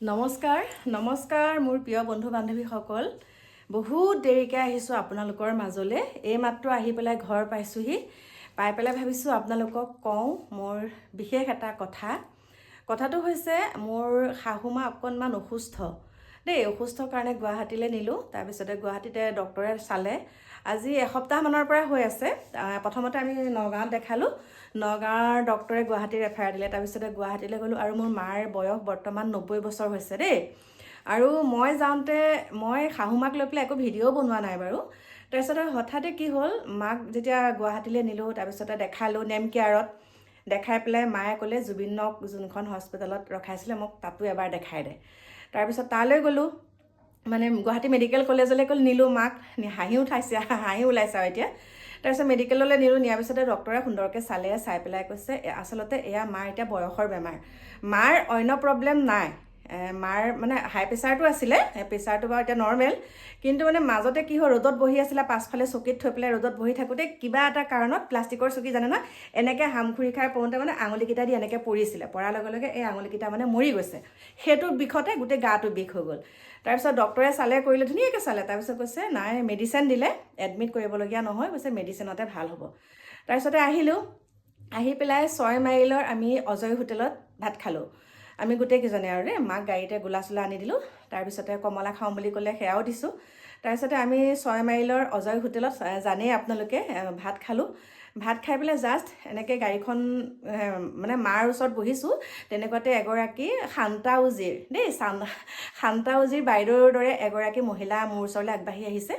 নমস্কাৰ মোৰ প্ৰিয় বন্ধু বান্ধৱীসকল। বহুত দেৰিকৈ আহিছোঁ আপোনালোকৰ মাজলৈ। এইমাত্ৰ আহি পেলাই ঘৰ পাইছোঁহি। পাই পেলাই ভাবিছোঁ আপোনালোকক কওঁ মোৰ বিশেষ এটা কথাটো হৈছে মোৰ শাহুমা অকণমান অসুস্থ দেই। অসুস্থৰ কাৰণে গুৱাহাটীলৈ নিলোঁ। তাৰপিছতে গুৱাহাটীতে ডক্টৰে চালে। আজি এসপ্তাহমানৰ পৰা হৈ আছে। প্ৰথমতে আমি নগাঁৱত দেখালোঁ। নগাঁৱৰ ডক্টৰে গুৱাহাটী ৰেফাৰ দিলে। তাৰপিছতে গুৱাহাটীলৈ গ'লোঁ আৰু মোৰ মাৰ বয়স বৰ্তমান 90 বছৰ হৈছে দেই। আৰু মই যাওঁতে মই শাহুমাক লৈ পেলাই একো ভিডিঅ' বনোৱা নাই বাৰু। তাৰপিছতে হঠাতে কি হ'ল, মাক যেতিয়া গুৱাহাটীলৈ নিলোঁ, তাৰপিছতে দেখালোঁ নেমকেয়াৰত। দেখাই পেলাই মায়ে ক'লে জুবিনক যোনখন হস্পিটেলত ৰখাইছিলে মোক তাতো এবাৰ দেখাই দে। তাৰপিছত তালৈ গ'লোঁ, মানে গুৱাহাটী মেডিকেল কলেজলৈ নিলোঁ মাক। হাঁহি ওলাইছে আৰু এতিয়া। তাৰপিছত মেডিকেললৈ নিলোঁ। নিয়াৰ পিছতে ডক্টৰে সুন্দৰকৈ চাই পেলাই কৈছে আচলতে এয়া মাৰ এতিয়া বয়সৰ বেমাৰ। মাৰ অন্য প্ৰব্লেম নাই। মাৰ মানে হাই প্ৰেছাৰটো আছিলে, প্ৰেছাৰটো বাৰু এতিয়া নৰ্মেল। কিন্তু মানে মাজতে কি হ'ল, ৰ'দত বহি আছিলে, পাছফালে চকীত থৈ পেলাই ৰ'দত বহি থাকোঁতে কিবা এটা কাৰণত প্লাষ্টিকৰ চকী জানে না, এনেকৈ হামখুৰি খাই পৰোঁতে মানে আঙুলিকেইটা দি এনেকৈ পৰিছিলে। পৰাৰ লগে লগে এই আঙুলিকেইটা মানে মৰি গৈছে। সেইটো বিষতে গোটেই গাটো বিষ হৈ গ'ল। তাৰপিছত ডক্টৰে চালে, কৰিলে, ধুনীয়াকৈ চালে। তাৰপিছত কৈছে নাই, মেডিচিন দিলে, এডমিট কৰিবলগীয়া নহয়, কৈছে মেডিচিনতে ভাল হ'ব। তাৰপিছতে আহিলোঁ। আহি পেলাই 6 মাইলৰ আমি অজয় হোটেলত ভাত খালোঁ। আমি গোটেইকেইজনে আৰু দেই। মাক গাড়ীতে গোলা চোলা আনি দিলোঁ। তাৰপিছতে কমলা খাওঁ বুলি ক'লে সেয়াও দিছোঁ। তাৰপিছতে আমি 6 মাইলৰ অজয় হোটেলত জানেই আপোনালোকে ভাত খালোঁ। ভাত খাই পেলাই জাষ্ট এনেকৈ গাড়ীখন মানে মাৰ ওচৰত বহিছোঁ, তেনেকুৱাতে এগৰাকী শান্তা উজিৰ দেই, শান্তা উজিৰ বাইদেউৰ দৰে এগৰাকী মহিলা মোৰ ওচৰলৈ আগবাঢ়ি আহিছে।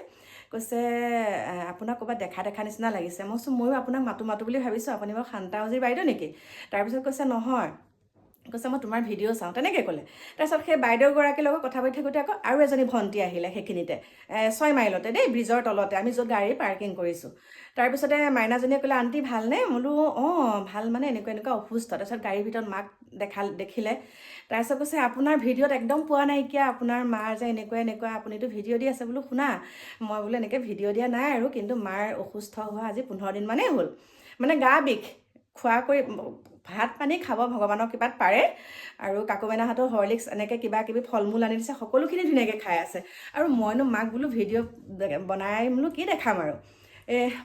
কৈছে আপোনাক ক'ৰবাত দেখা নিচিনা লাগিছে। মই কৈছোঁ ময়ো আপোনাক মাতো বুলি ভাবিছোঁ, আপুনি বাৰু শান্তা উজিৰ বাইদেউ নেকি? তাৰপিছত কৈছে নহয়, কৈছে মই তোমাৰ ভিডিঅ' চাওঁ, তেনেকৈ ক'লে। তাৰপিছত সেই বাইদেউগৰাকীৰ লগত কথা পাতি থাকোঁতে আকৌ আৰু এজনী ভণ্টি আহিলে সেইখিনিতে, 6 মাইলতে দেই, ব্ৰিজৰ তলতে আমি য'ত গাড়ী পাৰ্কিং কৰিছোঁ। তাৰপিছতে মাইনাজনীয়ে ক'লে আণ্টি ভালনে? বোলো অঁ ভাল, মানে এনেকুৱা অসুস্থ। তাৰপিছত গাড়ীৰ ভিতৰত মাক দেখিলে। তাৰপিছত কৈছে আপোনাৰ ভিডিঅ'ত একদম পোৱা নাইকিয়া, আপোনাৰ মাৰ যে এনেকুৱা আপুনিতো ভিডিঅ' দি আছে। বোলো শুনা, মই বোলো এনেকৈ ভিডিঅ' দিয়া নাই আৰু, কিন্তু মাৰ অসুস্থ হোৱা আজি 15 দিন মানেই হ'ল। মানে গা বিষ, খোৱা কৰি ভাত পানী খাব ভগৱানৰ কৃপাত পাৰে। আৰু কাকুমাইনাহঁতৰ হৰলিক্স এনেকৈ কিবা কিবি ফল মূল আনি দিছে, সকলোখিনি ধুনীয়াকৈ খাই আছে। আৰু মইনো মাক বোলো ভিডিঅ' বনাই বোলো কি দেখাম আৰু।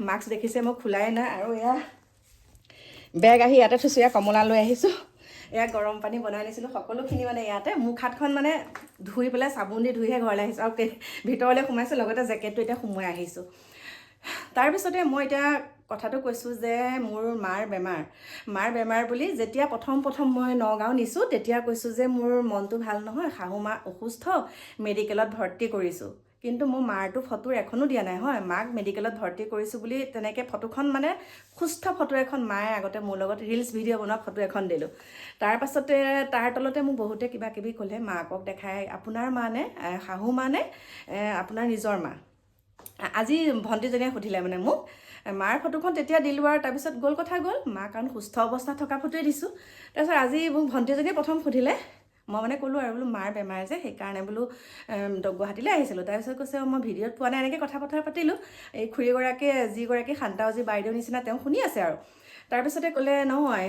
মাস্ক দেখিছে মই খোলাই নাই। আৰু এয়া বেগ আহি ইয়াতে থৈছোঁ, এয়া কমলা লৈ আহিছোঁ। এয়া গৰম পানী বনাই নিছিলোঁ, সকলোখিনি মানে ইয়াতে। মুখ হাতখন মানে ধুই পেলাই চাবোন দি ধুইহে ঘৰলৈ আহিছোঁ। আৰু ভিতৰলৈ সোমাইছোঁ, লগতে জেকেটটো এতিয়া সোমোৱাই আহিছোঁ। তাৰপিছতে মই এতিয়া কথাটো কৈছোঁ যে মোৰ মাৰ বেমাৰ বুলি যেতিয়া প্ৰথম মই নগাঁও নিছোঁ, তেতিয়া কৈছোঁ যে মোৰ মনটো ভাল নহয়, শাহুমা অসুস্থ, মেডিকেলত ভৰ্তি কৰিছোঁ। কিন্তু মোৰ মাৰটো ফটো এখনো দিয়া নাই হয়। মাক মেডিকেলত ভৰ্তি কৰিছোঁ বুলি তেনেকৈ ফটোখন মানে সুস্থ ফটো এখন মায়ে আগতে মোৰ লগত ৰিলছ ভিডিঅ' বনোৱা ফটো এখন দিলোঁ। তাৰপাছতে তাৰ তলতে মোক বহুতে কিবা কিবি ক'লে, মাকক দেখাই আপোনাৰ মা নে শাহু মা নে আপোনাৰ নিজৰ মা? আজি ভণ্টিজনীয়ে সুধিলে মানে মোক। মাৰ ফটোখন তেতিয়া দিলোঁ আৰু তাৰপিছত গ'ল কথা গ'ল। মা কাৰণ সুস্থ অৱস্থাত থকা ফটোৱে দিছোঁ। তাৰপিছত আজি মোক ভণ্টিজনীয়ে প্ৰথম সুধিলে। মই মানে ক'লোঁ আৰু বোলো মাৰ বেমাৰ যে, সেইকাৰণে বোলো গুৱাহাটীলৈ আহিছিলোঁ। তাৰপিছত কৈছে মই ভিডিঅ'ত পোৱা নাই। এনেকৈ কথা পাতিলোঁ। এই খুৰীগৰাকীয়ে যিগৰাকী শান্তা উজি বাইদেউৰ নিচিনা, তেওঁ শুনি আছে আৰু। তাৰপিছতে ক'লে নহয়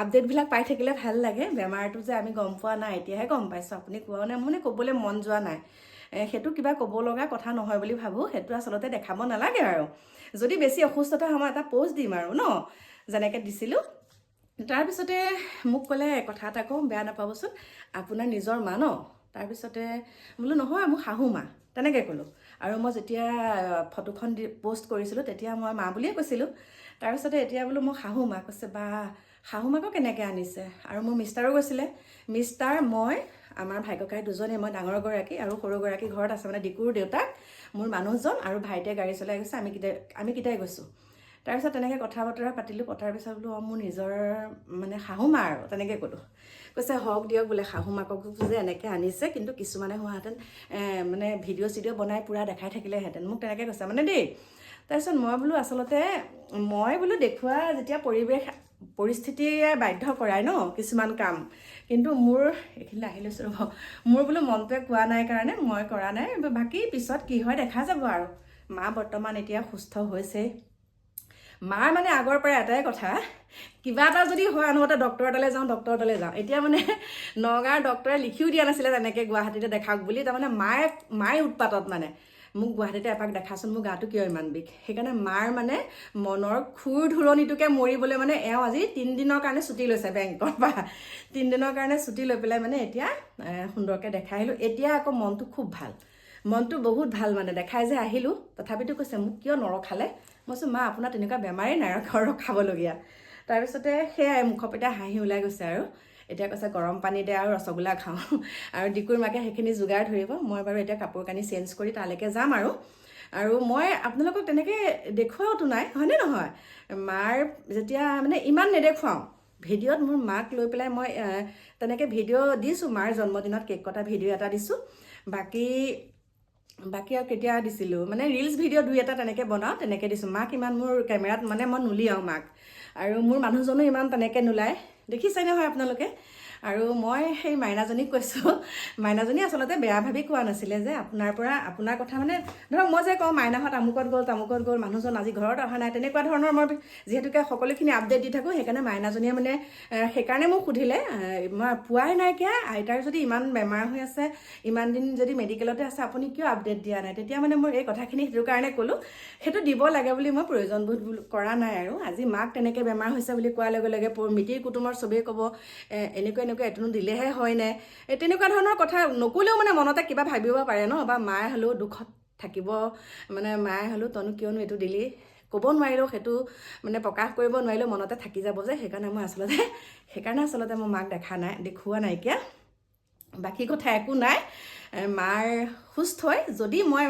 আপডেটবিলাক পাই থাকিলে ভাল লাগে। বেমাৰটো যে আমি গম পোৱা নাই, এতিয়াহে গম পাইছোঁ, আপুনি কোৱা নাই। মোৰ মানে ক'বলৈ মন যোৱা নাই। সেইটো কিবা ক'ব লগা কথা নহয় বুলি ভাবোঁ। সেইটো আচলতে দেখাব নালাগে আৰু। যদি বেছি অসুস্থতা হয় মই এটা প'ষ্ট দিম আৰু ন, যেনেকৈ দিছিলোঁ। তাৰপিছতে মোক ক'লে কথা এটা কওঁ, বেয়া নাপাবচোন, আপোনাৰ নিজৰ মা ন? তাৰপিছতে বোলো নহয় মোৰ শাহু মা, তেনেকৈ ক'লোঁ। আৰু মই যেতিয়া ফটোখন প'ষ্ট কৰিছিলোঁ তেতিয়া মই মা বুলিয়ে কৈছিলোঁ। তাৰপিছতে এতিয়া বোলো মই শাহু মা। কৈছে বা শাহু মাকো কেনেকৈ আনিছে? আৰু মোৰ মিষ্টাৰো গৈছিলে। মিষ্টাৰ, মই, আমাৰ ভাই ককাই দুজনে, মই ডাঙৰগৰাকী আৰু সৰুগৰাকী ঘৰত আছে, মানে ডিকুৰ দেউতাক, মোৰ মানুহজন আৰু ভাইটিয়ে গাড়ী চলাই গৈছে, আমি কেইটাই গৈছোঁ। তাৰপিছত তেনেকৈ কথা বতৰা পাতিলোঁ। পতাৰ পিছত বোলো মোৰ নিজৰ মানে শাহু মা আৰু, তেনেকৈ ক'লোঁ। কৈছে হওক দিয়ক বোলে, শাহু মাকক যে এনেকৈ আনিছে, কিন্তু কিছুমানে হোৱাহেঁতেন মানে ভিডিঅ' বনাই পূৰা দেখাই থাকিলেহেঁতেন, মোক তেনেকৈ কৈছে মানে দেই। তাৰপিছত মই বোলো আচলতে মই বোলো দেখুওৱা যেতিয়া পৰিস্থিতিয়ে বাধ্য কৰাই ন কিছুমান কাম, কিন্তু মোৰ এইখিনি আহি লৈছোঁ ৰ'ব, মোৰ বোলো মনটোৱে কোৱা নাই কাৰণে মই কৰা নাই। বাকী পিছত কি হয় দেখা যাব আৰু। মা বৰ্তমান এতিয়া সুস্থ হৈছে। মাৰ মানে আগৰ পৰা এটাই কথা, কিবা এটা যদি হয় আনহাতে ডক্টৰ এটালৈ যাওঁ। এতিয়া মানে নগাঁৱৰ ডক্টৰে লিখিও দিয়া নাছিলে তেনেকৈ গুৱাহাটীতে দেখাওক বুলি। তাৰমানে মায়ে উৎপাতত মানে মোক গুৱাহাটীতে এপাক দেখাচোন, মোৰ গাটো কিয় ইমান বিষ। সেইকাৰণে মাৰ মানে মনৰ খুৰ ধুৰণিটোকে মৰিবলৈ মানে এওঁ আজি 3 দিনৰ কাৰণে ছুটি লৈছে বেংকৰ পৰা। 3 দিনৰ কাৰণে ছুটি লৈ পেলাই মানে এতিয়া সুন্দৰকৈ দেখাই আহিলোঁ। এতিয়া আকৌ মনটো খুব ভাল, মনটো বহুত ভাল মানে দেখাই যে আহিলোঁ। তথাপিতো কৈছে মোক কিয় নৰখালে। মই কৈছোঁ মা আপোনাৰ তেনেকুৱা বেমাৰেই নাই ৰখাবলগীয়া। তাৰপিছতে সেয়াই মুখৰ পৰা হাঁহি ওলাই গৈছে আৰু। এতিয়া কৈছে গৰম পানী দে আৰু ৰসগোল্লা খাওঁ। আৰু ডিকুৰ মাকে সেইখিনি যোগাৰ ধৰিব। মই বাৰু এতিয়া কাপোৰ কানি চেঞ্জ কৰি তালৈকে যাম আৰু মই আপোনালোকক তেনেকৈ দেখুৱাওতো নাই, হয়নে নহয়? মাৰ যেতিয়া মানে ইমান নেদেখুৱাওঁ ভিডিঅ'ত, মোৰ মাক লৈ পেলাই মই তেনেকৈ ভিডিঅ' দিছোঁ, মাৰ জন্মদিনত কেক কটা ভিডিঅ' এটা দিছোঁ। বাকী আৰু কেতিয়া দিছিলোঁ মানে ৰিলছ ভিডিঅ' 2 এটা তেনেকৈ বনাওঁ, তেনেকৈ দিছোঁ। মাক ইমান মোৰ কেমেৰাত মানে মই নুলিয়াওঁ মাক, আৰু মোৰ মানুহজনো ইমান তেনেকৈ নোলায়, দেখিছেই নহয় আপোনালোকে। আৰু মই সেই মাইনাজনীক কৈছোঁ, মাইনাজনী আচলতে বেয়া ভাবি কোৱা নাছিলে যে আপোনাৰ কথা মানে ধৰক মই যে কওঁ মাইনাহঁত আমুকত গ'ল, মানুহজন আজি ঘৰত অহা নাই, তেনেকুৱা ধৰণৰ মই যিহেতুকে সকলোখিনি আপডেট দি থাকোঁ। সেইকাৰণে মাইনাজনীয়ে মানে সেইকাৰণে মোক সুধিলে, মই পোৱাই নাইকিয়া, আইতাৰ যদি ইমান বেমাৰ হৈ আছে, ইমান দিন যদি মেডিকেলতে আছে, আপুনি কিয় আপডেট দিয়া নাই? তেতিয়া মানে মোৰ এই কথাখিনি সেইটো কাৰণে ক'লোঁ, সেইটো দিব লাগে বুলি মই প্ৰয়োজনবোধ কৰা নাই। আৰু আজি মাক তেনেকৈ বেমাৰ হৈছে বুলি কোৱাৰ লগে লগে মিতিৰ কুটুমৰ চবেই ক'ব এনেকুৱা এইটোনো দিলেহে হয় নাই, তেনেকুৱা ধৰণৰ কথা নক'লেও মানে মনতে কিবা ভাবিব পাৰে ন, বা মায়ে হ'লেও দুখত থাকিব, মানে মায়ে হ'লেও তইনো কিয়নো এইটো দিলি ক'ব নোৱাৰিলেও, সেইটো মানে প্ৰকাশ কৰিব নোৱাৰিলেও মনতে থাকি যাব যে। সেইকাৰণে আচলতে মই মাক দেখুওৱা নাইকিয়া। বাকী কথা একো নাই, মাৰ সুস্থই যদি মই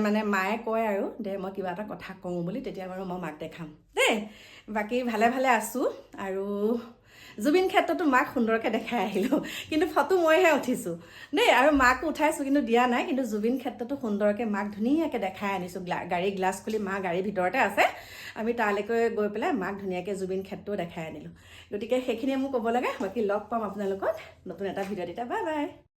মানে মায়ে কয় আৰু দে মই কিবা এটা কথা কওঁ বুলি, তেতিয়া বাৰু মই মাক দেখাম দেই। বাকী ভালে আছোঁ। আৰু জুবিন ক্ষেত্ৰতো মাক সুন্দৰকৈ দেখাই আহিলোঁ, কিন্তু ফটো মইহে উঠিছোঁ দেই, আৰু মাকো উঠাইছোঁ কিন্তু দিয়া নাই। কিন্তু জুবিন ক্ষেত্ৰতো সুন্দৰকৈ মাক ধুনীয়াকৈ দেখাই আনিছোঁ। গাড়ী গ্লাছ খুলি মা গাড়ীৰ ভিতৰতে আছে, আমি তালৈকে গৈ পেলাই মাক ধুনীয়াকৈ জুবিন ক্ষেত্ৰও দেখাই আনিলোঁ। গতিকে সেইখিনিয়ে মোক ক'ব লাগে। বাকী লগ পাম আপোনালোকক নতুন এটা ভিডিঅ' দিতা। Bye bye.